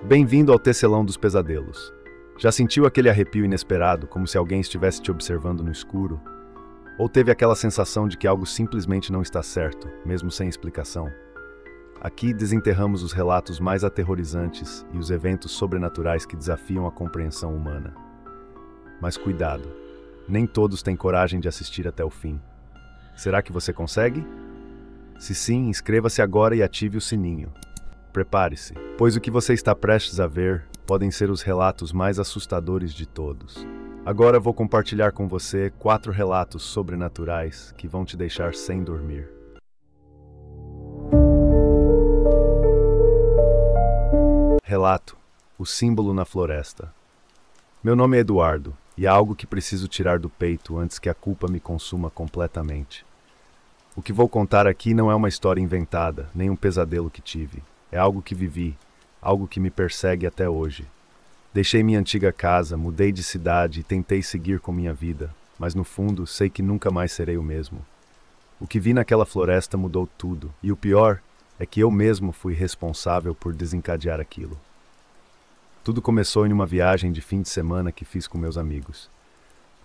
Bem-vindo ao tecelão dos pesadelos. Já sentiu aquele arrepio inesperado, como se alguém estivesse te observando no escuro? Ou teve aquela sensação de que algo simplesmente não está certo, mesmo sem explicação? Aqui desenterramos os relatos mais aterrorizantes e os eventos sobrenaturais que desafiam a compreensão humana. Mas cuidado, nem todos têm coragem de assistir até o fim. Será que você consegue? Se sim, inscreva-se agora e ative o sininho. Prepare-se, pois o que você está prestes a ver podem ser os relatos mais assustadores de todos. Agora vou compartilhar com você 4 relatos sobrenaturais que vão te deixar sem dormir. Relato: o símbolo na floresta. Meu nome é Eduardo, e há algo que preciso tirar do peito antes que a culpa me consuma completamente. O que vou contar aqui não é uma história inventada, nem um pesadelo que tive. É algo que vivi, algo que me persegue até hoje. Deixei minha antiga casa, mudei de cidade e tentei seguir com minha vida, mas no fundo sei que nunca mais serei o mesmo. O que vi naquela floresta mudou tudo, e o pior é que eu mesmo fui responsável por desencadear aquilo. Tudo começou em uma viagem de fim de semana que fiz com meus amigos.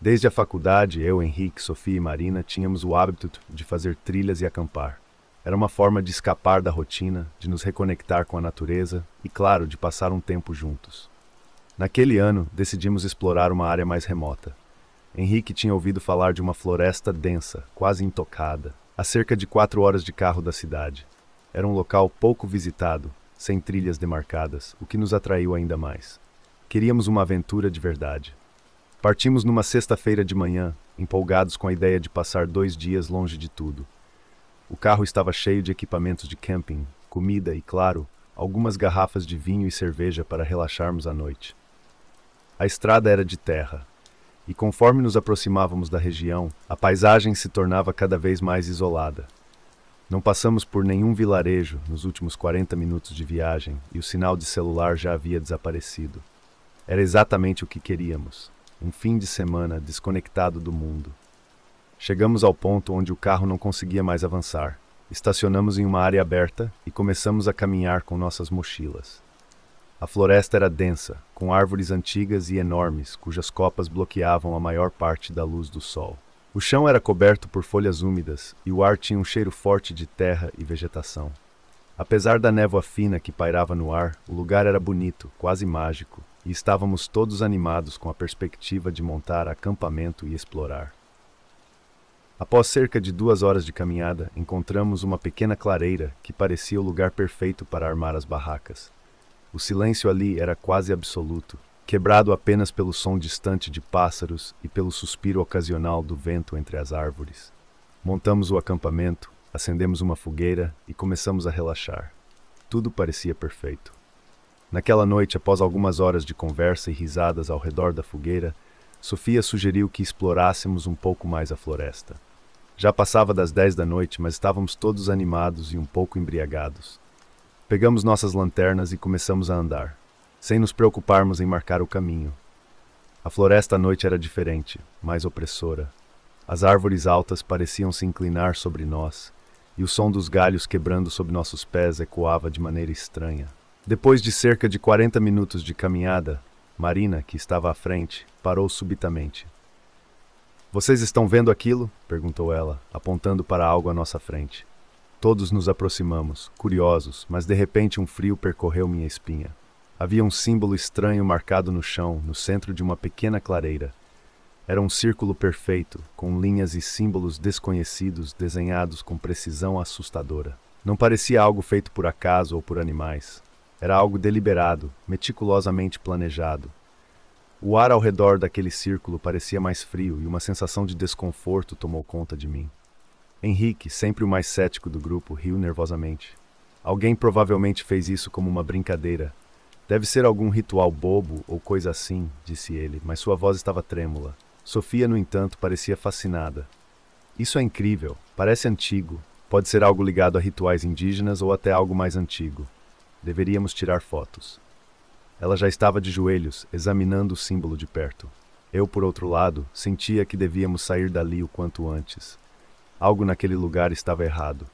Desde a faculdade, eu, Henrique, Sofia e Marina tínhamos o hábito de fazer trilhas e acampar. Era uma forma de escapar da rotina, de nos reconectar com a natureza e, claro, de passar um tempo juntos. Naquele ano, decidimos explorar uma área mais remota. Henrique tinha ouvido falar de uma floresta densa, quase intocada, a cerca de 4 horas de carro da cidade. Era um local pouco visitado, sem trilhas demarcadas, o que nos atraiu ainda mais. Queríamos uma aventura de verdade. Partimos numa sexta-feira de manhã, empolgados com a ideia de passar 2 dias longe de tudo. O carro estava cheio de equipamentos de camping, comida e, claro, algumas garrafas de vinho e cerveja para relaxarmos à noite. A estrada era de terra, e conforme nos aproximávamos da região, a paisagem se tornava cada vez mais isolada. Não passamos por nenhum vilarejo nos últimos 40 minutos de viagem e o sinal de celular já havia desaparecido. Era exatamente o que queríamos, um fim de semana desconectado do mundo. Chegamos ao ponto onde o carro não conseguia mais avançar. Estacionamos em uma área aberta e começamos a caminhar com nossas mochilas. A floresta era densa, com árvores antigas e enormes, cujas copas bloqueavam a maior parte da luz do sol. O chão era coberto por folhas úmidas e o ar tinha um cheiro forte de terra e vegetação. Apesar da névoa fina que pairava no ar, o lugar era bonito, quase mágico, e estávamos todos animados com a perspectiva de montar acampamento e explorar. Após cerca de 2 horas de caminhada, encontramos uma pequena clareira que parecia o lugar perfeito para armar as barracas. O silêncio ali era quase absoluto, quebrado apenas pelo som distante de pássaros e pelo suspiro ocasional do vento entre as árvores. Montamos o acampamento, acendemos uma fogueira e começamos a relaxar. Tudo parecia perfeito. Naquela noite, após algumas horas de conversa e risadas ao redor da fogueira, Sofia sugeriu que explorássemos um pouco mais a floresta. Já passava das 10 da noite, mas estávamos todos animados e um pouco embriagados. Pegamos nossas lanternas e começamos a andar, sem nos preocuparmos em marcar o caminho. A floresta à noite era diferente, mais opressora. As árvores altas pareciam se inclinar sobre nós, e o som dos galhos quebrando sob nossos pés ecoava de maneira estranha. Depois de cerca de 40 minutos de caminhada, Marina, que estava à frente, parou subitamente. "Vocês estão vendo aquilo?" perguntou ela, apontando para algo à nossa frente. Todos nos aproximamos, curiosos, mas de repente um frio percorreu minha espinha. Havia um símbolo estranho marcado no chão, no centro de uma pequena clareira. Era um círculo perfeito, com linhas e símbolos desconhecidos desenhados com precisão assustadora. Não parecia algo feito por acaso ou por animais. Era algo deliberado, meticulosamente planejado. O ar ao redor daquele círculo parecia mais frio e uma sensação de desconforto tomou conta de mim. Henrique, sempre o mais cético do grupo, riu nervosamente. "Alguém provavelmente fez isso como uma brincadeira. Deve ser algum ritual bobo ou coisa assim", disse ele, mas sua voz estava trêmula. Sofia, no entanto, parecia fascinada. "Isso é incrível, parece antigo. Pode ser algo ligado a rituais indígenas ou até algo mais antigo. Deveríamos tirar fotos." Ela já estava de joelhos, examinando o símbolo de perto. Eu, por outro lado, sentia que devíamos sair dali o quanto antes. Algo naquele lugar estava errado.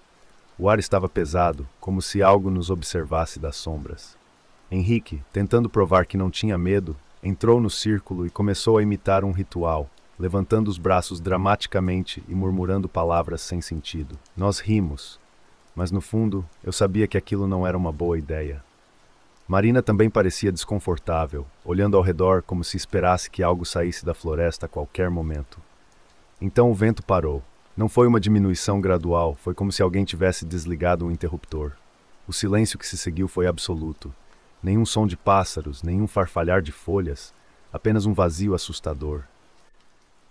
O ar estava pesado, como se algo nos observasse das sombras. Henrique, tentando provar que não tinha medo, entrou no círculo e começou a imitar um ritual, levantando os braços dramaticamente e murmurando palavras sem sentido. Nós rimos, mas no fundo eu sabia que aquilo não era uma boa ideia. Marina também parecia desconfortável, olhando ao redor como se esperasse que algo saísse da floresta a qualquer momento. Então o vento parou. Não foi uma diminuição gradual, foi como se alguém tivesse desligado um interruptor. O silêncio que se seguiu foi absoluto. Nenhum som de pássaros, nenhum farfalhar de folhas, apenas um vazio assustador.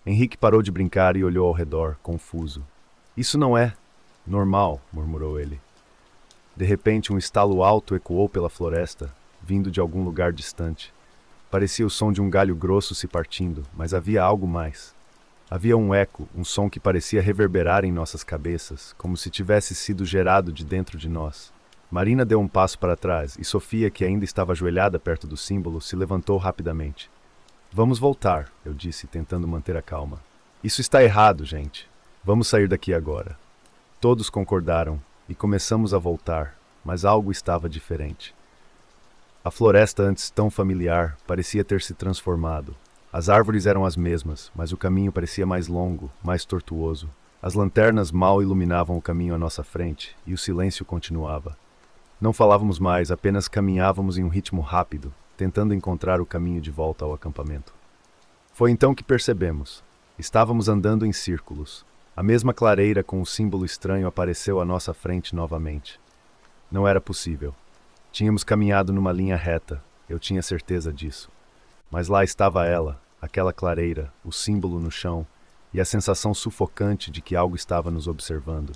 Henrique parou de brincar e olhou ao redor, confuso. Isso não é normal, murmurou ele. De repente, um estalo alto ecoou pela floresta, vindo de algum lugar distante. Parecia o som de um galho grosso se partindo, mas havia algo mais. Havia um eco, um som que parecia reverberar em nossas cabeças, como se tivesse sido gerado de dentro de nós. Marina deu um passo para trás e Sofia, que ainda estava ajoelhada perto do símbolo, se levantou rapidamente. Vamos voltar, eu disse, tentando manter a calma. Isso está errado, gente. Vamos sair daqui agora. Todos concordaram e começamos a voltar, mas algo estava diferente. A floresta, antes tão familiar, parecia ter se transformado. As árvores eram as mesmas, mas o caminho parecia mais longo, mais tortuoso. As lanternas mal iluminavam o caminho à nossa frente e o silêncio continuava. Não falávamos mais, apenas caminhávamos em um ritmo rápido, tentando encontrar o caminho de volta ao acampamento. Foi então que percebemos. Estávamos andando em círculos. A mesma clareira com o símbolo estranho apareceu à nossa frente novamente. Não era possível. Tínhamos caminhado numa linha reta, eu tinha certeza disso. Mas lá estava ela, aquela clareira, o símbolo no chão, e a sensação sufocante de que algo estava nos observando.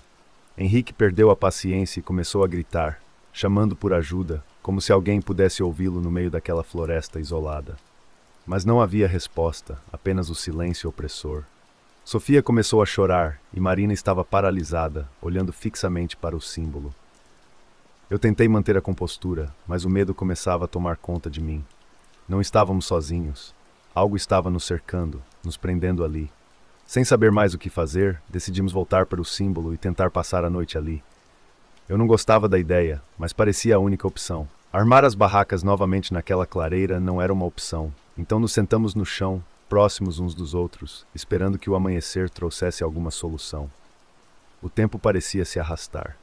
Henrique perdeu a paciência e começou a gritar, chamando por ajuda, como se alguém pudesse ouvi-lo no meio daquela floresta isolada. Mas não havia resposta, apenas o silêncio opressor. Sofia começou a chorar e Marina estava paralisada, olhando fixamente para o símbolo. Eu tentei manter a compostura, mas o medo começava a tomar conta de mim. Não estávamos sozinhos. Algo estava nos cercando, nos prendendo ali. Sem saber mais o que fazer, decidimos voltar para o símbolo e tentar passar a noite ali. Eu não gostava da ideia, mas parecia a única opção. Armar as barracas novamente naquela clareira não era uma opção, então nos sentamos no chão, próximos uns dos outros, esperando que o amanhecer trouxesse alguma solução. O tempo parecia se arrastar.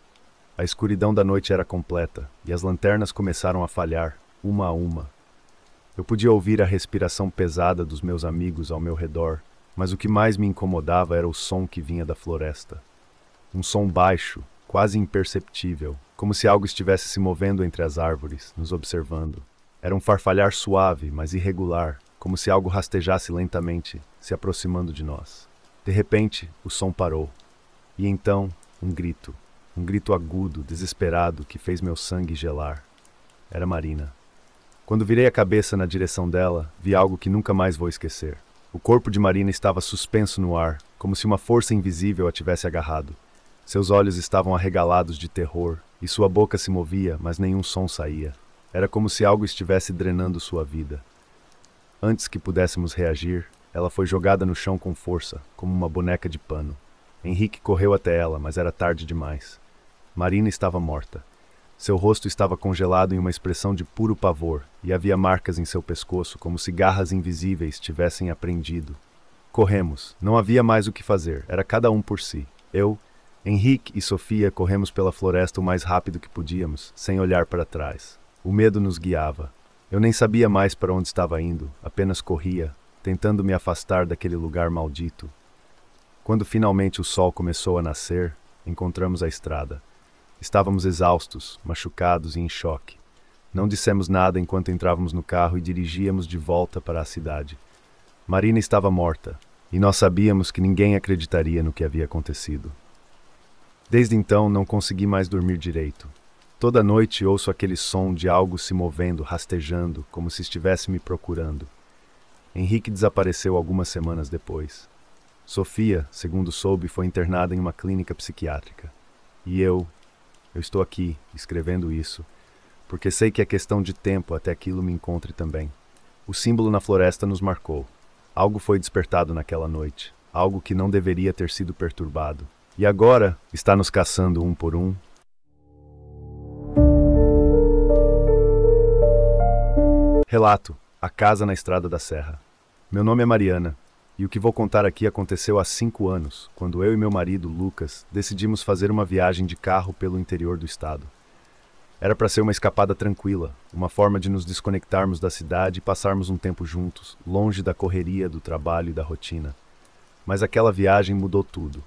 A escuridão da noite era completa, e as lanternas começaram a falhar, uma a uma. Eu podia ouvir a respiração pesada dos meus amigos ao meu redor, mas o que mais me incomodava era o som que vinha da floresta. Um som baixo, quase imperceptível, como se algo estivesse se movendo entre as árvores, nos observando. Era um farfalhar suave, mas irregular, como se algo rastejasse lentamente, se aproximando de nós. De repente, o som parou. E então, um grito agudo, desesperado, que fez meu sangue gelar. Era Marina. Quando virei a cabeça na direção dela, vi algo que nunca mais vou esquecer. O corpo de Marina estava suspenso no ar, como se uma força invisível a tivesse agarrado. Seus olhos estavam arregalados de terror, e sua boca se movia, mas nenhum som saía. Era como se algo estivesse drenando sua vida. Antes que pudéssemos reagir, ela foi jogada no chão com força, como uma boneca de pano. Henrique correu até ela, mas era tarde demais. Marina estava morta. Seu rosto estava congelado em uma expressão de puro pavor, e havia marcas em seu pescoço, como se garras invisíveis tivessem a prendido. Corremos. Não havia mais o que fazer. Era cada um por si. Eu, Henrique e Sofia corremos pela floresta o mais rápido que podíamos, sem olhar para trás. O medo nos guiava. Eu nem sabia mais para onde estava indo, apenas corria, tentando me afastar daquele lugar maldito. Quando finalmente o sol começou a nascer, encontramos a estrada. Estávamos exaustos, machucados e em choque. Não dissemos nada enquanto entrávamos no carro e dirigíamos de volta para a cidade. Marina estava morta, e nós sabíamos que ninguém acreditaria no que havia acontecido. Desde então não consegui mais dormir direito. Toda noite ouço aquele som de algo se movendo, rastejando, como se estivesse me procurando. Henrique desapareceu algumas semanas depois. Sofia, segundo soube, foi internada em uma clínica psiquiátrica. E eu estou aqui, escrevendo isso, porque sei que é questão de tempo até aquilo me encontre também. O símbolo na floresta nos marcou. Algo foi despertado naquela noite, algo que não deveria ter sido perturbado. E agora está nos caçando um por um. Relato: A Casa na Estrada da Serra. Meu nome é Mariana, e o que vou contar aqui aconteceu há 5 anos, quando eu e meu marido, Lucas, decidimos fazer uma viagem de carro pelo interior do estado. Era para ser uma escapada tranquila, uma forma de nos desconectarmos da cidade e passarmos um tempo juntos, longe da correria do trabalho e da rotina. Mas aquela viagem mudou tudo.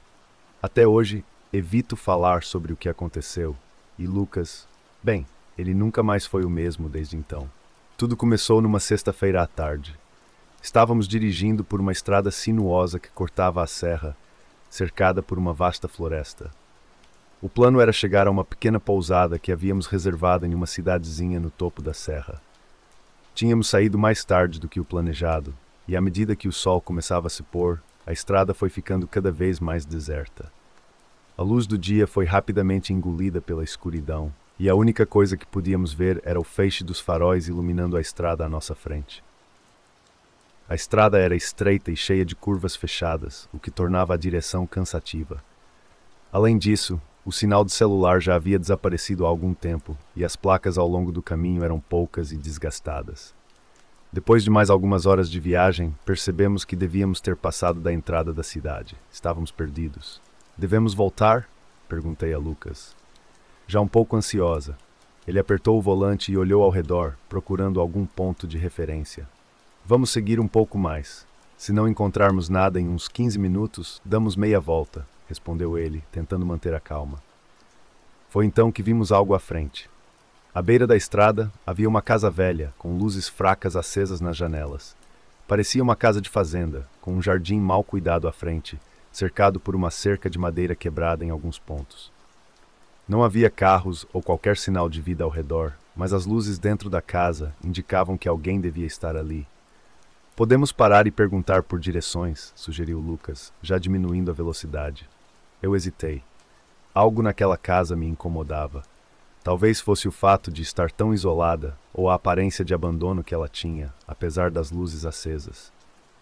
Até hoje, evito falar sobre o que aconteceu, e Lucas, bem, ele nunca mais foi o mesmo desde então. Tudo começou numa sexta-feira à tarde. Estávamos dirigindo por uma estrada sinuosa que cortava a serra, cercada por uma vasta floresta. O plano era chegar a uma pequena pousada que havíamos reservado em uma cidadezinha no topo da serra. Tínhamos saído mais tarde do que o planejado, e à medida que o sol começava a se pôr, a estrada foi ficando cada vez mais deserta. A luz do dia foi rapidamente engolida pela escuridão, e a única coisa que podíamos ver era o feixe dos faróis iluminando a estrada à nossa frente. A estrada era estreita e cheia de curvas fechadas, o que tornava a direção cansativa. Além disso, o sinal de celular já havia desaparecido há algum tempo, e as placas ao longo do caminho eram poucas e desgastadas. Depois de mais algumas horas de viagem, percebemos que devíamos ter passado da entrada da cidade. Estávamos perdidos. Devemos voltar? Perguntei a Lucas. Já um pouco ansiosa, ele apertou o volante e olhou ao redor, procurando algum ponto de referência. Vamos seguir um pouco mais. Se não encontrarmos nada em uns 15 minutos, damos meia volta, respondeu ele, tentando manter a calma. Foi então que vimos algo à frente. À beira da estrada havia uma casa velha, com luzes fracas acesas nas janelas. Parecia uma casa de fazenda, com um jardim mal cuidado à frente, cercado por uma cerca de madeira quebrada em alguns pontos. Não havia carros ou qualquer sinal de vida ao redor, mas as luzes dentro da casa indicavam que alguém devia estar ali. Podemos parar e perguntar por direções, sugeriu Lucas, já diminuindo a velocidade. Eu hesitei. Algo naquela casa me incomodava. Talvez fosse o fato de estar tão isolada ou a aparência de abandono que ela tinha, apesar das luzes acesas.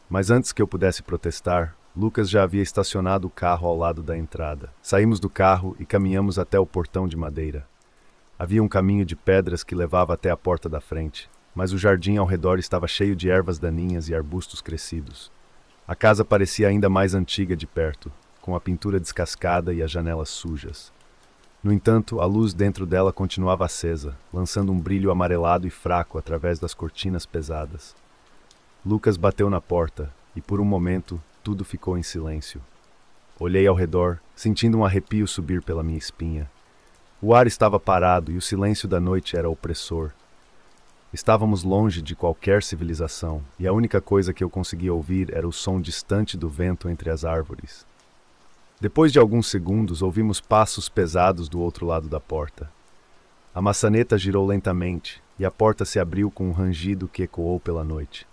Mas antes que eu pudesse protestar, Lucas já havia estacionado o carro ao lado da entrada. Saímos do carro e caminhamos até o portão de madeira. Havia um caminho de pedras que levava até a porta da frente, mas o jardim ao redor estava cheio de ervas daninhas e arbustos crescidos. A casa parecia ainda mais antiga de perto, com a pintura descascada e as janelas sujas. No entanto, a luz dentro dela continuava acesa, lançando um brilho amarelado e fraco através das cortinas pesadas. Lucas bateu na porta, e por um momento, tudo ficou em silêncio. Olhei ao redor, sentindo um arrepio subir pela minha espinha. O ar estava parado e o silêncio da noite era opressor. Estávamos longe de qualquer civilização, e a única coisa que eu conseguia ouvir era o som distante do vento entre as árvores. Depois de alguns segundos, ouvimos passos pesados do outro lado da porta. A maçaneta girou lentamente, e a porta se abriu com um rangido que ecoou pela noite.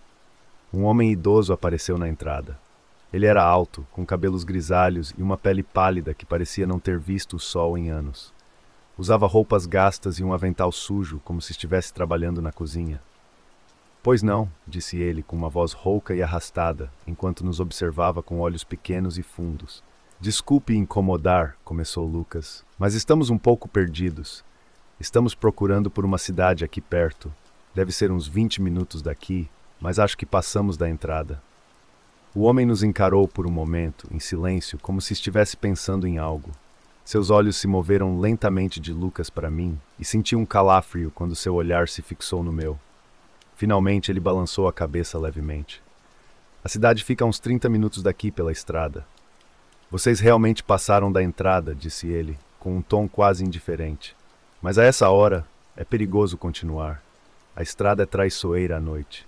Um homem idoso apareceu na entrada. Ele era alto, com cabelos grisalhos e uma pele pálida que parecia não ter visto o sol em anos. Usava roupas gastas e um avental sujo, como se estivesse trabalhando na cozinha. Pois não, disse ele com uma voz rouca e arrastada, enquanto nos observava com olhos pequenos e fundos. Desculpe incomodar, começou Lucas, mas estamos um pouco perdidos. Estamos procurando por uma cidade aqui perto. Deve ser uns 20 minutos daqui, mas acho que passamos da entrada. O homem nos encarou por um momento, em silêncio, como se estivesse pensando em algo. Seus olhos se moveram lentamente de Lucas para mim, e senti um calafrio quando seu olhar se fixou no meu. Finalmente ele balançou a cabeça levemente. A cidade fica a uns 30 minutos daqui pela estrada. Vocês realmente passaram da entrada, disse ele, com um tom quase indiferente. Mas a essa hora, é perigoso continuar. A estrada é traiçoeira à noite.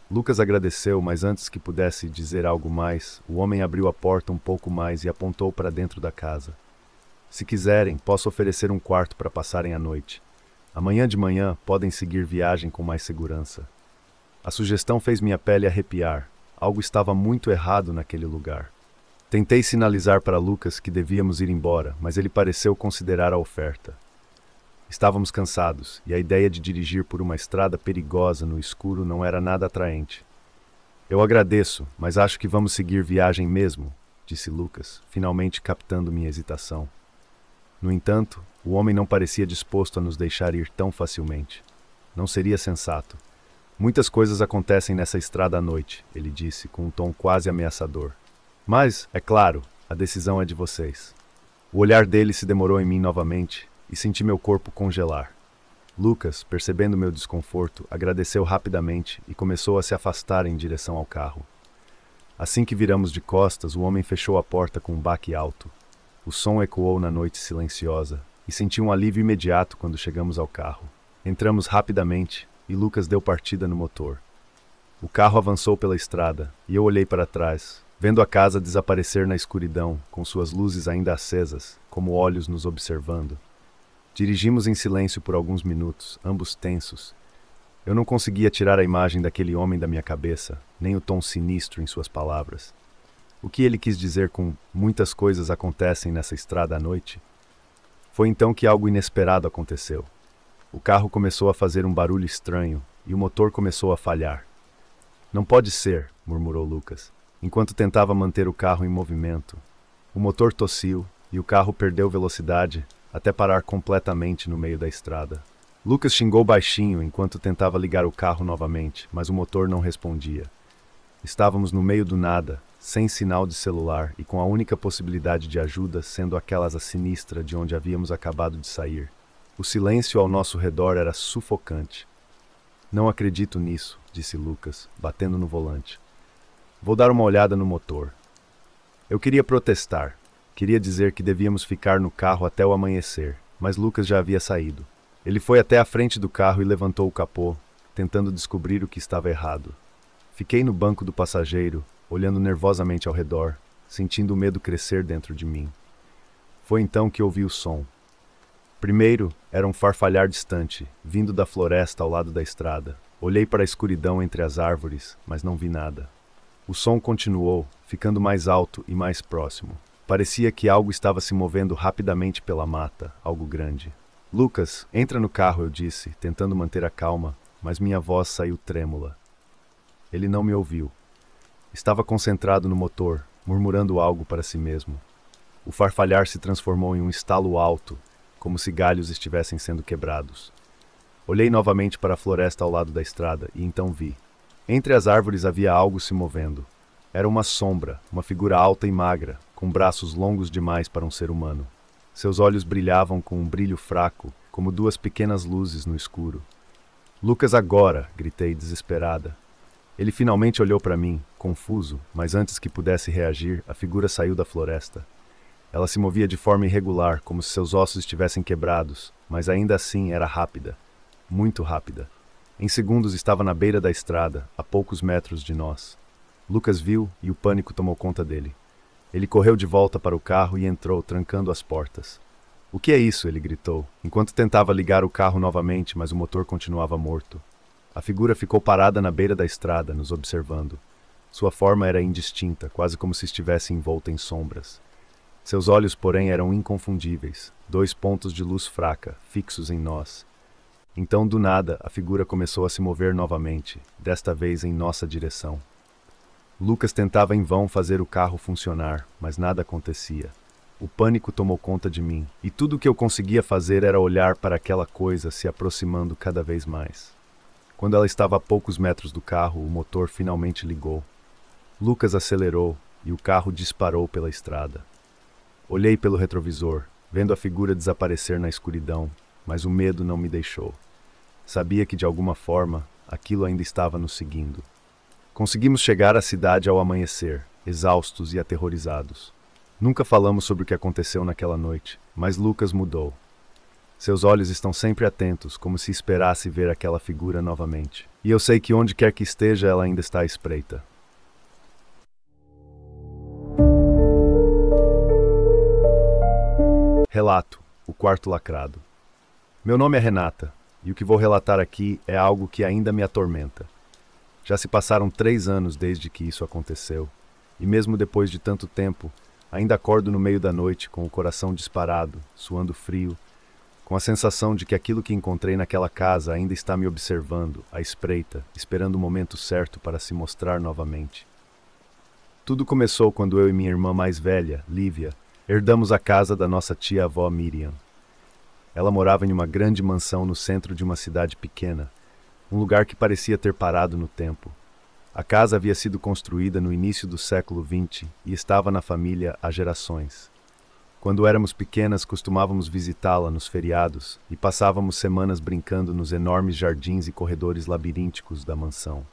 Lucas agradeceu, mas antes que pudesse dizer algo mais, o homem abriu a porta um pouco mais e apontou para dentro da casa. Se quiserem, posso oferecer um quarto para passarem a noite. Amanhã de manhã podem seguir viagem com mais segurança. A sugestão fez minha pele arrepiar. Algo estava muito errado naquele lugar. Tentei sinalizar para Lucas que devíamos ir embora, mas ele pareceu considerar a oferta. Estávamos cansados, e a ideia de dirigir por uma estrada perigosa no escuro não era nada atraente. Eu agradeço, mas acho que vamos seguir viagem mesmo, disse Lucas, finalmente captando minha hesitação. No entanto, o homem não parecia disposto a nos deixar ir tão facilmente. Não seria sensato. Muitas coisas acontecem nessa estrada à noite, ele disse, com um tom quase ameaçador. Mas, é claro, a decisão é de vocês. O olhar dele se demorou em mim novamente e senti meu corpo congelar. Lucas, percebendo meu desconforto, agradeceu rapidamente e começou a se afastar em direção ao carro. Assim que viramos de costas, o homem fechou a porta com um baque alto. O som ecoou na noite silenciosa e senti um alívio imediato quando chegamos ao carro. Entramos rapidamente e Lucas deu partida no motor. O carro avançou pela estrada e eu olhei para trás, vendo a casa desaparecer na escuridão, com suas luzes ainda acesas, como olhos nos observando. Dirigimos em silêncio por alguns minutos, ambos tensos. Eu não conseguia tirar a imagem daquele homem da minha cabeça, nem o tom sinistro em suas palavras. O que ele quis dizer com "muitas coisas acontecem nessa estrada à noite"? Foi então que algo inesperado aconteceu. O carro começou a fazer um barulho estranho e o motor começou a falhar. "Não pode ser", murmurou Lucas, enquanto tentava manter o carro em movimento. O motor tossiu e o carro perdeu velocidade até parar completamente no meio da estrada. Lucas xingou baixinho enquanto tentava ligar o carro novamente, mas o motor não respondia. Estávamos no meio do nada, sem sinal de celular e com a única possibilidade de ajuda sendo aquela sinistra de onde havíamos acabado de sair. O silêncio ao nosso redor era sufocante. "Não acredito nisso", disse Lucas, batendo no volante. "Vou dar uma olhada no motor." Eu queria protestar. Queria dizer que devíamos ficar no carro até o amanhecer, mas Lucas já havia saído. Ele foi até a frente do carro e levantou o capô, tentando descobrir o que estava errado. Fiquei no banco do passageiro, olhando nervosamente ao redor, sentindo o medo crescer dentro de mim. Foi então que ouvi o som. Primeiro, era um farfalhar distante, vindo da floresta ao lado da estrada. Olhei para a escuridão entre as árvores, mas não vi nada. O som continuou, ficando mais alto e mais próximo. Parecia que algo estava se movendo rapidamente pela mata, algo grande. "Lucas, entra no carro", eu disse, tentando manter a calma, mas minha voz saiu trêmula. Ele não me ouviu. Estava concentrado no motor, murmurando algo para si mesmo. O farfalhar se transformou em um estalo alto, como se galhos estivessem sendo quebrados. Olhei novamente para a floresta ao lado da estrada e então vi. Entre as árvores havia algo se movendo. Era uma sombra, uma figura alta e magra, com braços longos demais para um ser humano. Seus olhos brilhavam com um brilho fraco, como duas pequenas luzes no escuro. "Lucas, agora!", gritei desesperada. Ele finalmente olhou para mim, confuso, mas antes que pudesse reagir, a figura saiu da floresta. Ela se movia de forma irregular, como se seus ossos estivessem quebrados, mas ainda assim era rápida, muito rápida. Em segundos estava na beira da estrada, a poucos metros de nós. Lucas viu e o pânico tomou conta dele. Ele correu de volta para o carro e entrou, trancando as portas. "O que é isso?", ele gritou, enquanto tentava ligar o carro novamente, mas o motor continuava morto. A figura ficou parada na beira da estrada, nos observando. Sua forma era indistinta, quase como se estivesse envolta em sombras. Seus olhos, porém, eram inconfundíveis, 2 pontos de luz fraca, fixos em nós. Então, do nada, a figura começou a se mover novamente, desta vez em nossa direção. Lucas tentava em vão fazer o carro funcionar, mas nada acontecia. O pânico tomou conta de mim, e tudo o que eu conseguia fazer era olhar para aquela coisa se aproximando cada vez mais. Quando ela estava a poucos metros do carro, o motor finalmente ligou. Lucas acelerou e o carro disparou pela estrada. Olhei pelo retrovisor, vendo a figura desaparecer na escuridão, mas o medo não me deixou. Sabia que, de alguma forma, aquilo ainda estava nos seguindo. Conseguimos chegar à cidade ao amanhecer, exaustos e aterrorizados. Nunca falamos sobre o que aconteceu naquela noite, mas Lucas mudou. Seus olhos estão sempre atentos, como se esperasse ver aquela figura novamente. E eu sei que onde quer que esteja, ela ainda está à espreita. Relato: O Quarto Lacrado. Meu nome é Renata, e o que vou relatar aqui é algo que ainda me atormenta. Já se passaram 3 anos desde que isso aconteceu, e mesmo depois de tanto tempo, ainda acordo no meio da noite com o coração disparado, suando frio, com a sensação de que aquilo que encontrei naquela casa ainda está me observando, à espreita, esperando o momento certo para se mostrar novamente. Tudo começou quando eu e minha irmã mais velha, Lívia, herdamos a casa da nossa tia-avó Miriam. Ela morava em uma grande mansão no centro de uma cidade pequena, um lugar que parecia ter parado no tempo. A casa havia sido construída no início do século XX e estava na família há gerações. Quando éramos pequenas, costumávamos visitá-la nos feriados e passávamos semanas brincando nos enormes jardins e corredores labirínticos da mansão.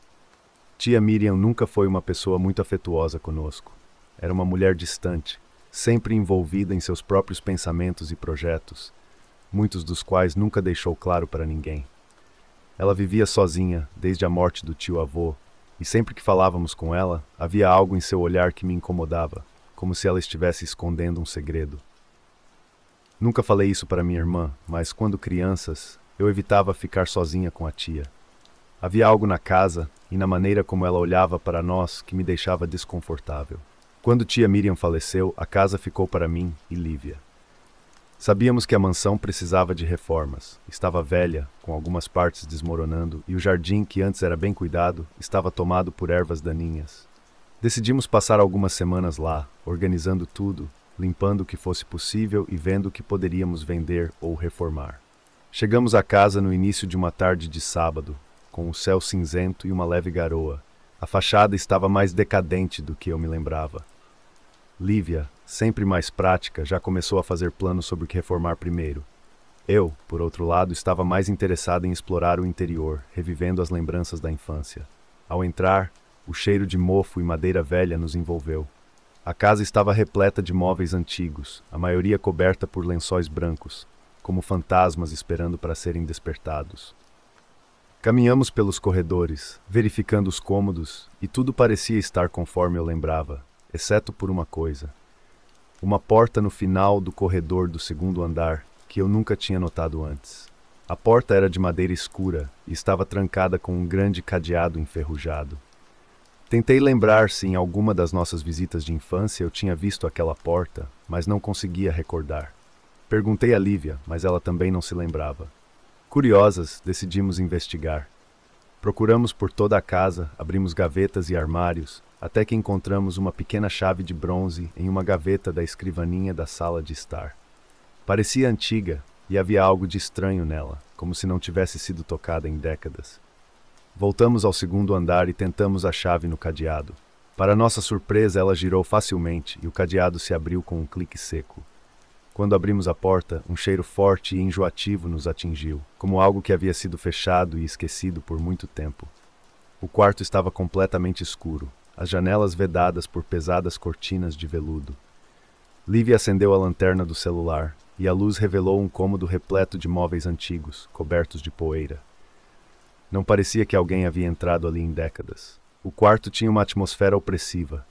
Tia Miriam nunca foi uma pessoa muito afetuosa conosco. Era uma mulher distante, sempre envolvida em seus próprios pensamentos e projetos, muitos dos quais nunca deixou claro para ninguém. Ela vivia sozinha desde a morte do tio-avô, e sempre que falávamos com ela, havia algo em seu olhar que me incomodava, como se ela estivesse escondendo um segredo. Nunca falei isso para minha irmã, mas quando crianças, eu evitava ficar sozinha com a tia. Havia algo na casa e na maneira como ela olhava para nós que me deixava desconfortável. Quando tia Miriam faleceu, a casa ficou para mim e Lívia. Sabíamos que a mansão precisava de reformas. Estava velha, com algumas partes desmoronando, e o jardim, que antes era bem cuidado, estava tomado por ervas daninhas. Decidimos passar algumas semanas lá, organizando tudo, limpando o que fosse possível e vendo o que poderíamos vender ou reformar. Chegamos à casa no início de uma tarde de sábado, com o céu cinzento e uma leve garoa. A fachada estava mais decadente do que eu me lembrava. Lívia, sempre mais prática, já começou a fazer planos sobre o que reformar primeiro. Eu, por outro lado, estava mais interessado em explorar o interior, revivendo as lembranças da infância. Ao entrar, o cheiro de mofo e madeira velha nos envolveu. A casa estava repleta de móveis antigos, a maioria coberta por lençóis brancos, como fantasmas esperando para serem despertados. Caminhamos pelos corredores, verificando os cômodos, e tudo parecia estar conforme eu lembrava, exceto por uma coisa. Uma porta no final do corredor do segundo andar, que eu nunca tinha notado antes. A porta era de madeira escura e estava trancada com um grande cadeado enferrujado. Tentei lembrar se em alguma das nossas visitas de infância eu tinha visto aquela porta, mas não conseguia recordar. Perguntei a Lívia, mas ela também não se lembrava. Curiosas, decidimos investigar. Procuramos por toda a casa, abrimos gavetas e armários, até que encontramos uma pequena chave de bronze em uma gaveta da escrivaninha da sala de estar. Parecia antiga e havia algo de estranho nela, como se não tivesse sido tocada em décadas. Voltamos ao segundo andar e tentamos a chave no cadeado. Para nossa surpresa, ela girou facilmente e o cadeado se abriu com um clique seco. Quando abrimos a porta, um cheiro forte e enjoativo nos atingiu, como algo que havia sido fechado e esquecido por muito tempo. O quarto estava completamente escuro, as janelas vedadas por pesadas cortinas de veludo. Lívia acendeu a lanterna do celular, e a luz revelou um cômodo repleto de móveis antigos, cobertos de poeira. Não parecia que alguém havia entrado ali em décadas. O quarto tinha uma atmosfera opressiva.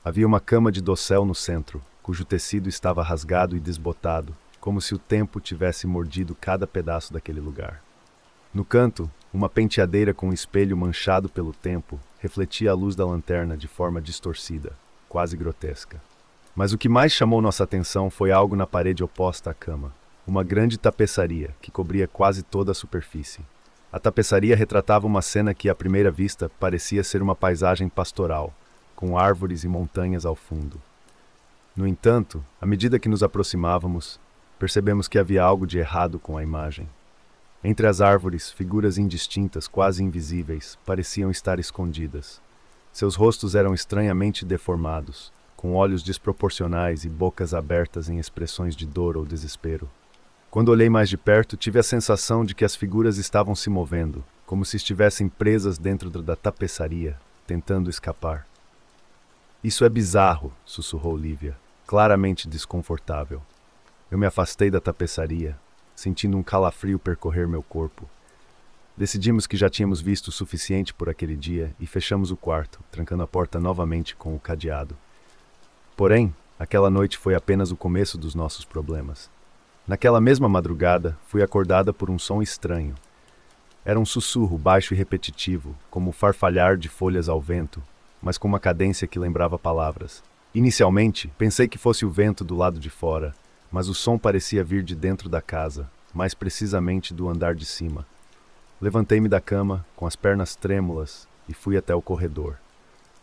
Havia uma cama de dossel no centro, cujo tecido estava rasgado e desbotado, como se o tempo tivesse mordido cada pedaço daquele lugar. No canto, uma penteadeira com um espelho manchado pelo tempo refletia a luz da lanterna de forma distorcida, quase grotesca. Mas o que mais chamou nossa atenção foi algo na parede oposta à cama, uma grande tapeçaria que cobria quase toda a superfície. A tapeçaria retratava uma cena que, à primeira vista, parecia ser uma paisagem pastoral, com árvores e montanhas ao fundo. No entanto, à medida que nos aproximávamos, percebemos que havia algo de errado com a imagem. Entre as árvores, figuras indistintas, quase invisíveis, pareciam estar escondidas. Seus rostos eram estranhamente deformados, com olhos desproporcionais e bocas abertas em expressões de dor ou desespero. Quando olhei mais de perto, tive a sensação de que as figuras estavam se movendo, como se estivessem presas dentro da tapeçaria, tentando escapar. "Isso é bizarro", sussurrou Lívia, claramente desconfortável. Eu me afastei da tapeçaria, sentindo um calafrio percorrer meu corpo. Decidimos que já tínhamos visto o suficiente por aquele dia e fechamos o quarto, trancando a porta novamente com o cadeado. Porém, aquela noite foi apenas o começo dos nossos problemas. Naquela mesma madrugada, fui acordada por um som estranho. Era um sussurro baixo e repetitivo, como o farfalhar de folhas ao vento, mas com uma cadência que lembrava palavras. Inicialmente, pensei que fosse o vento do lado de fora, mas o som parecia vir de dentro da casa, mais precisamente do andar de cima. Levantei-me da cama, com as pernas trêmulas, e fui até o corredor.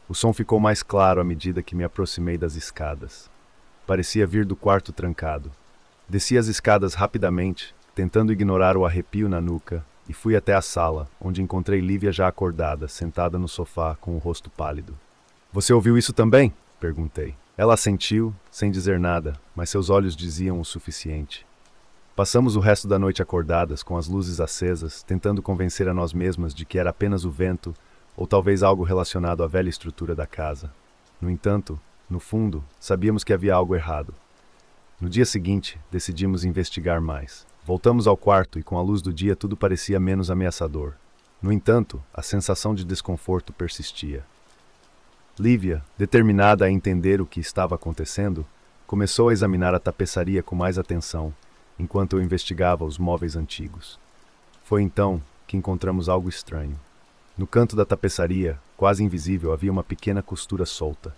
O som ficou mais claro à medida que me aproximei das escadas. Parecia vir do quarto trancado. Desci as escadas rapidamente, tentando ignorar o arrepio na nuca, e fui até a sala, onde encontrei Lívia já acordada, sentada no sofá com o rosto pálido. Você ouviu isso também? Perguntei. Ela assentiu, sem dizer nada, mas seus olhos diziam o suficiente. Passamos o resto da noite acordadas, com as luzes acesas, tentando convencer a nós mesmas de que era apenas o vento, ou talvez algo relacionado à velha estrutura da casa. No entanto, no fundo, sabíamos que havia algo errado. No dia seguinte, decidimos investigar mais. Voltamos ao quarto e com a luz do dia tudo parecia menos ameaçador. No entanto, a sensação de desconforto persistia. Lívia, determinada a entender o que estava acontecendo, começou a examinar a tapeçaria com mais atenção, enquanto eu investigava os móveis antigos. Foi então que encontramos algo estranho. No canto da tapeçaria, quase invisível, havia uma pequena costura solta.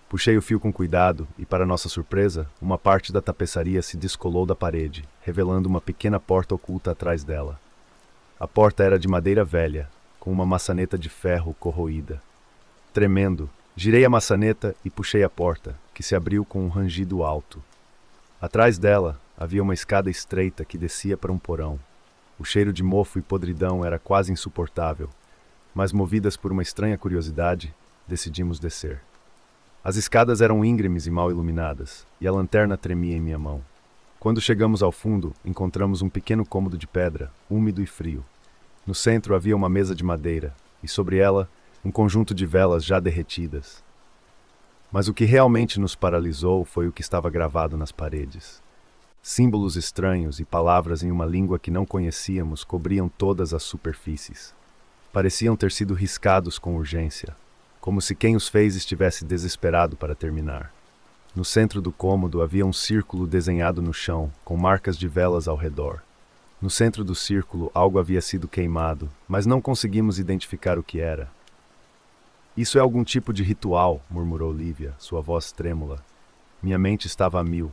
Puxei o fio com cuidado e, para nossa surpresa, uma parte da tapeçaria se descolou da parede, revelando uma pequena porta oculta atrás dela. A porta era de madeira velha, com uma maçaneta de ferro corroída. Tremendo, girei a maçaneta e puxei a porta, que se abriu com um rangido alto. Atrás dela, havia uma escada estreita que descia para um porão. O cheiro de mofo e podridão era quase insuportável, mas movidas por uma estranha curiosidade, decidimos descer. As escadas eram íngremes e mal iluminadas, e a lanterna tremia em minha mão. Quando chegamos ao fundo, encontramos um pequeno cômodo de pedra, úmido e frio. No centro havia uma mesa de madeira, e sobre ela, um conjunto de velas já derretidas. Mas o que realmente nos paralisou foi o que estava gravado nas paredes. Símbolos estranhos e palavras em uma língua que não conhecíamos cobriam todas as superfícies. Pareciam ter sido riscados com urgência, como se quem os fez estivesse desesperado para terminar. No centro do cômodo havia um círculo desenhado no chão, com marcas de velas ao redor. No centro do círculo algo havia sido queimado, mas não conseguimos identificar o que era. Isso é algum tipo de ritual, murmurou Lívia, sua voz trêmula. Minha mente estava a mil.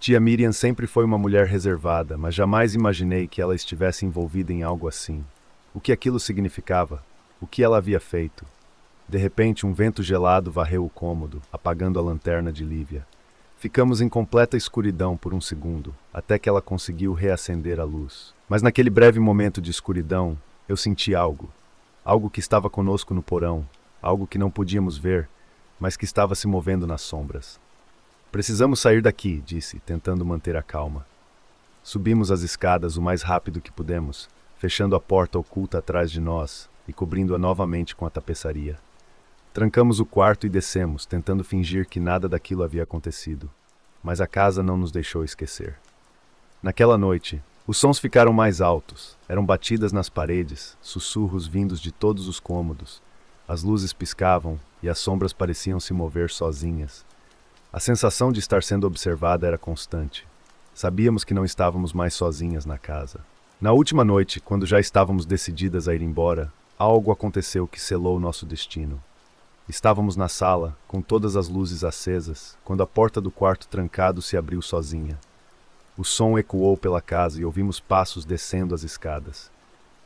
Tia Miriam sempre foi uma mulher reservada, mas jamais imaginei que ela estivesse envolvida em algo assim. O que aquilo significava? O que ela havia feito? De repente, um vento gelado varreu o cômodo, apagando a lanterna de Lívia. Ficamos em completa escuridão por um segundo, até que ela conseguiu reacender a luz. Mas naquele breve momento de escuridão, eu senti algo. Algo que estava conosco no porão, algo que não podíamos ver, mas que estava se movendo nas sombras. Precisamos sair daqui, disse, tentando manter a calma. Subimos as escadas o mais rápido que pudemos, fechando a porta oculta atrás de nós e cobrindo-a novamente com a tapeçaria. Trancamos o quarto e descemos, tentando fingir que nada daquilo havia acontecido. Mas a casa não nos deixou esquecer. Naquela noite, os sons ficaram mais altos, eram batidas nas paredes, sussurros vindos de todos os cômodos. As luzes piscavam e as sombras pareciam se mover sozinhas. A sensação de estar sendo observada era constante. Sabíamos que não estávamos mais sozinhas na casa. Na última noite, quando já estávamos decididas a ir embora, algo aconteceu que selou nosso destino. Estávamos na sala, com todas as luzes acesas, quando a porta do quarto trancado se abriu sozinha. O som ecoou pela casa e ouvimos passos descendo as escadas.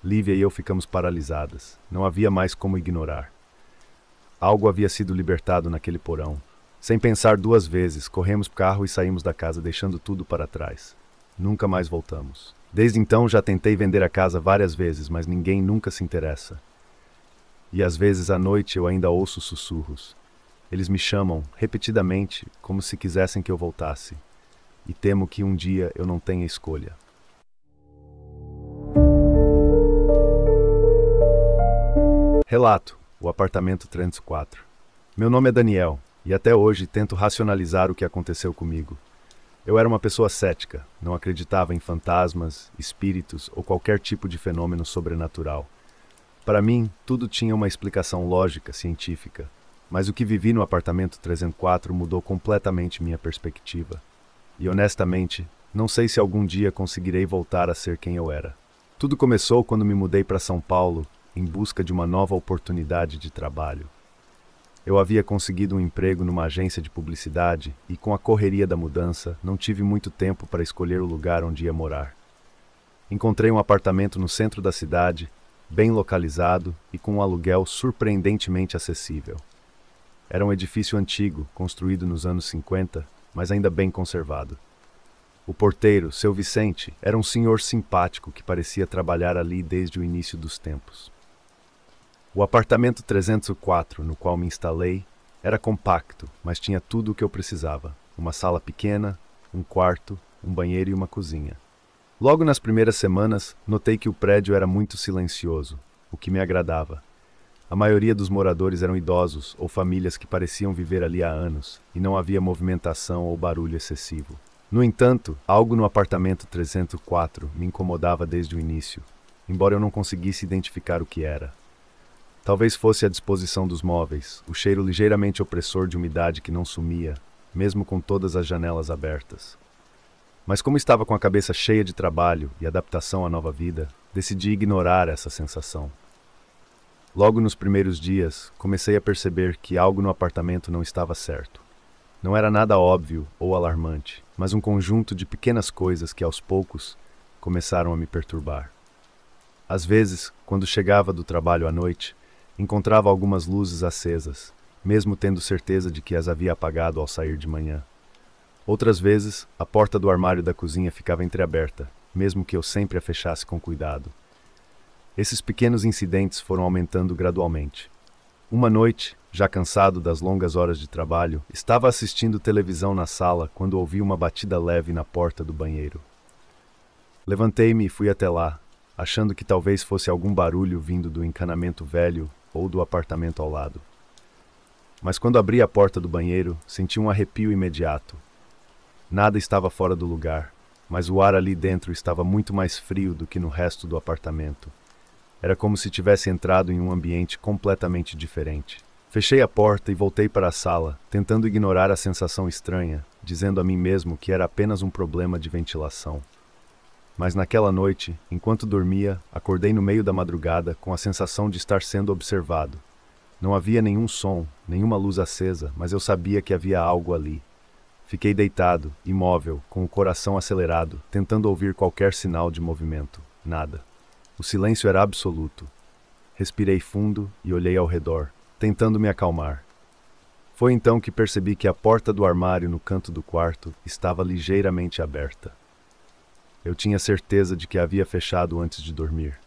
Lívia e eu ficamos paralisadas. Não havia mais como ignorar. Algo havia sido libertado naquele porão. Sem pensar duas vezes, corremos para o carro e saímos da casa, deixando tudo para trás. Nunca mais voltamos. Desde então já tentei vender a casa várias vezes, mas ninguém nunca se interessa. E às vezes à noite eu ainda ouço sussurros. Eles me chamam, repetidamente, como se quisessem que eu voltasse. E temo que um dia eu não tenha escolha. Relato: o apartamento 304. Meu nome é Daniel, e até hoje tento racionalizar o que aconteceu comigo. Eu era uma pessoa cética, não acreditava em fantasmas, espíritos ou qualquer tipo de fenômeno sobrenatural. Para mim, tudo tinha uma explicação lógica, científica, mas o que vivi no apartamento 304 mudou completamente minha perspectiva. E honestamente, não sei se algum dia conseguirei voltar a ser quem eu era. Tudo começou quando me mudei para São Paulo, em busca de uma nova oportunidade de trabalho. Eu havia conseguido um emprego numa agência de publicidade e, com a correria da mudança, não tive muito tempo para escolher o lugar onde ia morar. Encontrei um apartamento no centro da cidade, bem localizado e com um aluguel surpreendentemente acessível. Era um edifício antigo, construído nos anos 50, mas ainda bem conservado. O porteiro, seu Vicente, era um senhor simpático que parecia trabalhar ali desde o início dos tempos. O apartamento 304, no qual me instalei, era compacto, mas tinha tudo o que eu precisava. Uma sala pequena, um quarto, um banheiro e uma cozinha. Logo nas primeiras semanas, notei que o prédio era muito silencioso, o que me agradava. A maioria dos moradores eram idosos ou famílias que pareciam viver ali há anos, e não havia movimentação ou barulho excessivo. No entanto, algo no apartamento 304 me incomodava desde o início, embora eu não conseguisse identificar o que era. Talvez fosse a disposição dos móveis, o cheiro ligeiramente opressor de umidade que não sumia, mesmo com todas as janelas abertas. Mas como estava com a cabeça cheia de trabalho e adaptação à nova vida, decidi ignorar essa sensação. Logo nos primeiros dias, comecei a perceber que algo no apartamento não estava certo. Não era nada óbvio ou alarmante, mas um conjunto de pequenas coisas que aos poucos começaram a me perturbar. Às vezes, quando chegava do trabalho à noite, encontrava algumas luzes acesas, mesmo tendo certeza de que as havia apagado ao sair de manhã. Outras vezes, a porta do armário da cozinha ficava entreaberta, mesmo que eu sempre a fechasse com cuidado. Esses pequenos incidentes foram aumentando gradualmente. Uma noite, já cansado das longas horas de trabalho, estava assistindo televisão na sala quando ouvi uma batida leve na porta do banheiro. Levantei-me e fui até lá, achando que talvez fosse algum barulho vindo do encanamento velho ou do apartamento ao lado. Mas quando abri a porta do banheiro, senti um arrepio imediato. Nada estava fora do lugar, mas o ar ali dentro estava muito mais frio do que no resto do apartamento. Era como se tivesse entrado em um ambiente completamente diferente. Fechei a porta e voltei para a sala, tentando ignorar a sensação estranha, dizendo a mim mesmo que era apenas um problema de ventilação. Mas naquela noite, enquanto dormia, acordei no meio da madrugada com a sensação de estar sendo observado. Não havia nenhum som, nenhuma luz acesa, mas eu sabia que havia algo ali. Fiquei deitado, imóvel, com o coração acelerado, tentando ouvir qualquer sinal de movimento. Nada. O silêncio era absoluto. Respirei fundo e olhei ao redor, tentando me acalmar. Foi então que percebi que a porta do armário no canto do quarto estava ligeiramente aberta. Eu tinha certeza de que a havia fechado antes de dormir.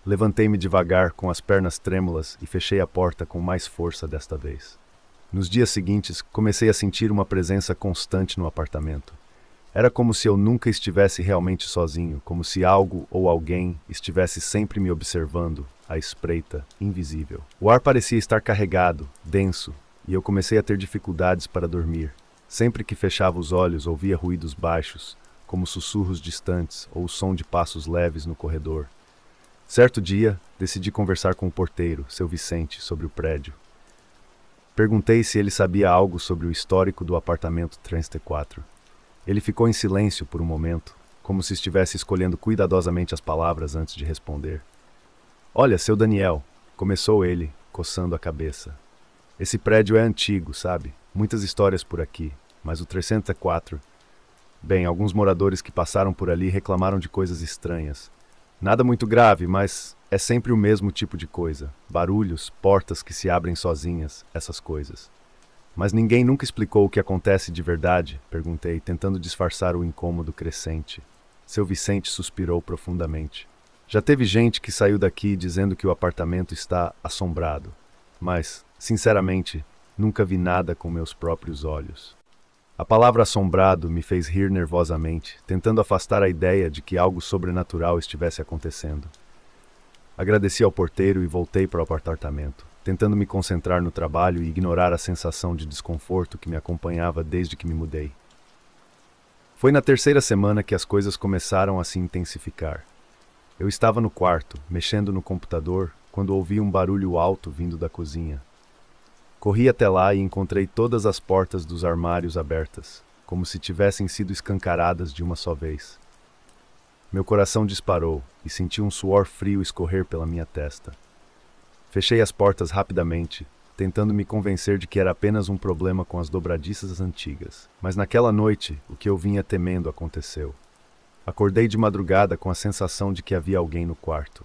Levantei-me devagar, com as pernas trêmulas, e fechei a porta com mais força desta vez. Nos dias seguintes, comecei a sentir uma presença constante no apartamento. Era como se eu nunca estivesse realmente sozinho, como se algo ou alguém estivesse sempre me observando, à espreita, invisível. O ar parecia estar carregado, denso, e eu comecei a ter dificuldades para dormir. Sempre que fechava os olhos, ouvia ruídos baixos, como sussurros distantes ou o som de passos leves no corredor. Certo dia, decidi conversar com o porteiro, seu Vicente, sobre o prédio. Perguntei se ele sabia algo sobre o histórico do apartamento 304. Ele ficou em silêncio por um momento, como se estivesse escolhendo cuidadosamente as palavras antes de responder. "Olha, seu Daniel", começou ele, coçando a cabeça. "Esse prédio é antigo, sabe? Muitas histórias por aqui, mas o 304... Bem, alguns moradores que passaram por ali reclamaram de coisas estranhas. Nada muito grave, mas é sempre o mesmo tipo de coisa. Barulhos, portas que se abrem sozinhas, essas coisas." "Mas ninguém nunca explicou o que acontece de verdade?" perguntei, tentando disfarçar o incômodo crescente. Seu Vicente suspirou profundamente. "Já teve gente que saiu daqui dizendo que o apartamento está assombrado. Mas, sinceramente, nunca vi nada com meus próprios olhos." A palavra assombrado me fez rir nervosamente, tentando afastar a ideia de que algo sobrenatural estivesse acontecendo. Agradeci ao porteiro e voltei para o apartamento, tentando me concentrar no trabalho e ignorar a sensação de desconforto que me acompanhava desde que me mudei. Foi na terceira semana que as coisas começaram a se intensificar. Eu estava no quarto, mexendo no computador, quando ouvi um barulho alto vindo da cozinha. Corri até lá e encontrei todas as portas dos armários abertas, como se tivessem sido escancaradas de uma só vez. Meu coração disparou e senti um suor frio escorrer pela minha testa. Fechei as portas rapidamente, tentando me convencer de que era apenas um problema com as dobradiças antigas. Mas naquela noite, o que eu vinha temendo aconteceu. Acordei de madrugada com a sensação de que havia alguém no quarto.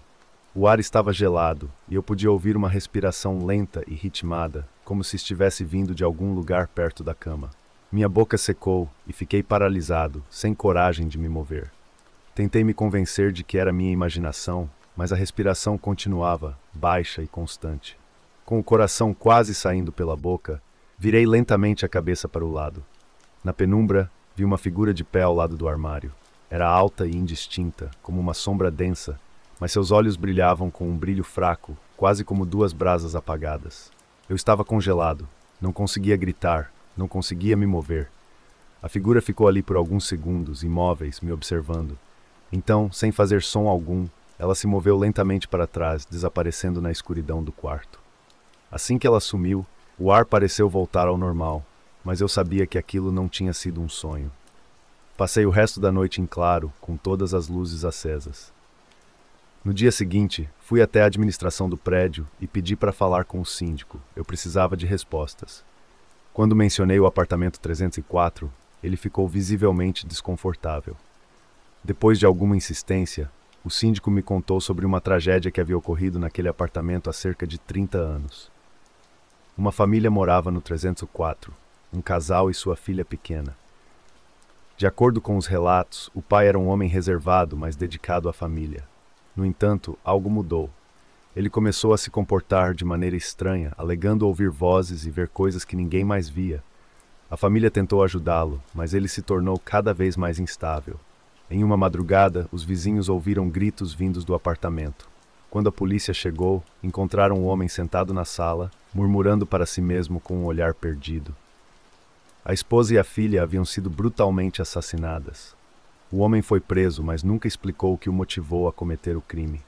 O ar estava gelado e eu podia ouvir uma respiração lenta e ritmada, como se estivesse vindo de algum lugar perto da cama. Minha boca secou e fiquei paralisado, sem coragem de me mover. Tentei me convencer de que era minha imaginação, mas a respiração continuava, baixa e constante. Com o coração quase saindo pela boca, virei lentamente a cabeça para o lado. Na penumbra, vi uma figura de pé ao lado do armário. Era alta e indistinta, como uma sombra densa, mas seus olhos brilhavam com um brilho fraco, quase como duas brasas apagadas. Eu estava congelado, não conseguia gritar, não conseguia me mover. A figura ficou ali por alguns segundos, imóveis, me observando. Então, sem fazer som algum, ela se moveu lentamente para trás, desaparecendo na escuridão do quarto. Assim que ela sumiu, o ar pareceu voltar ao normal, mas eu sabia que aquilo não tinha sido um sonho. Passei o resto da noite em claro, com todas as luzes acesas. No dia seguinte, fui até a administração do prédio e pedi para falar com o síndico. Eu precisava de respostas. Quando mencionei o apartamento 304, ele ficou visivelmente desconfortável. Depois de alguma insistência, o síndico me contou sobre uma tragédia que havia ocorrido naquele apartamento há cerca de 30 anos. Uma família morava no 304, um casal e sua filha pequena. De acordo com os relatos, o pai era um homem reservado, mas dedicado à família. No entanto, algo mudou. Ele começou a se comportar de maneira estranha, alegando ouvir vozes e ver coisas que ninguém mais via. A família tentou ajudá-lo, mas ele se tornou cada vez mais instável. Em uma madrugada, os vizinhos ouviram gritos vindos do apartamento. Quando a polícia chegou, encontraram o homem sentado na sala, murmurando para si mesmo com um olhar perdido. A esposa e a filha haviam sido brutalmente assassinadas. O homem foi preso, mas nunca explicou o que o motivou a cometer o crime.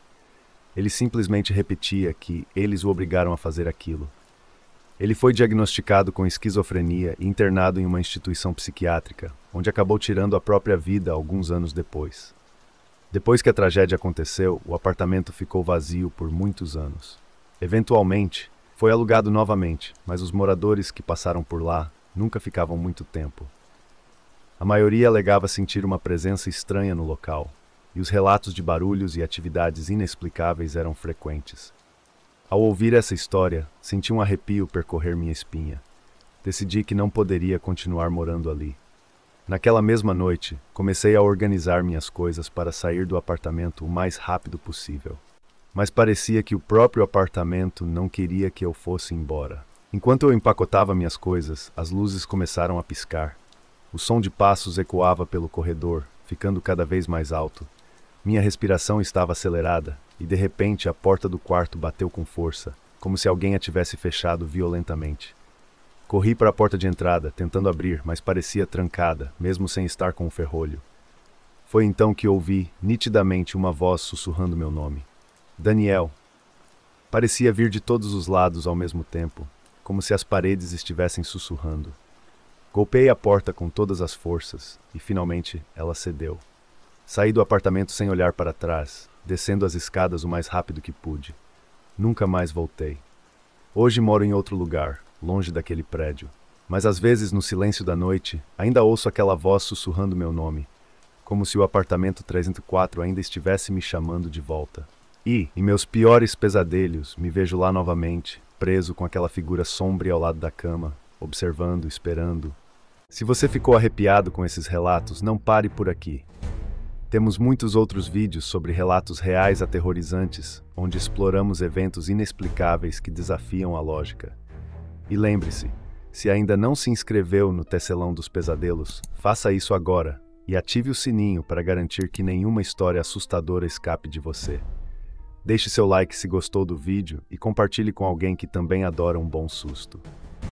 Ele simplesmente repetia que eles o obrigaram a fazer aquilo. Ele foi diagnosticado com esquizofrenia e internado em uma instituição psiquiátrica, onde acabou tirando a própria vida alguns anos depois. Depois que a tragédia aconteceu, o apartamento ficou vazio por muitos anos. Eventualmente, foi alugado novamente, mas os moradores que passaram por lá nunca ficavam muito tempo. A maioria alegava sentir uma presença estranha no local, e os relatos de barulhos e atividades inexplicáveis eram frequentes. Ao ouvir essa história, senti um arrepio percorrer minha espinha. Decidi que não poderia continuar morando ali. Naquela mesma noite, comecei a organizar minhas coisas para sair do apartamento o mais rápido possível. Mas parecia que o próprio apartamento não queria que eu fosse embora. Enquanto eu empacotava minhas coisas, as luzes começaram a piscar. O som de passos ecoava pelo corredor, ficando cada vez mais alto. Minha respiração estava acelerada, e de repente a porta do quarto bateu com força, como se alguém a tivesse fechado violentamente. Corri para a porta de entrada, tentando abrir, mas parecia trancada, mesmo sem estar com o ferrolho. Foi então que ouvi, nitidamente, uma voz sussurrando meu nome. Daniel. Parecia vir de todos os lados ao mesmo tempo, como se as paredes estivessem sussurrando. Golpeei a porta com todas as forças, e finalmente ela cedeu. Saí do apartamento sem olhar para trás, descendo as escadas o mais rápido que pude. Nunca mais voltei. Hoje moro em outro lugar, longe daquele prédio. Mas às vezes, no silêncio da noite, ainda ouço aquela voz sussurrando meu nome, como se o apartamento 304 ainda estivesse me chamando de volta. E, em meus piores pesadelos, me vejo lá novamente, preso com aquela figura sombria ao lado da cama, observando, esperando. Se você ficou arrepiado com esses relatos, não pare por aqui. Temos muitos outros vídeos sobre relatos reais aterrorizantes, onde exploramos eventos inexplicáveis que desafiam a lógica. E lembre-se, se ainda não se inscreveu no Tecelão dos Pesadelos, faça isso agora e ative o sininho para garantir que nenhuma história assustadora escape de você. Deixe seu like se gostou do vídeo e compartilhe com alguém que também adora um bom susto.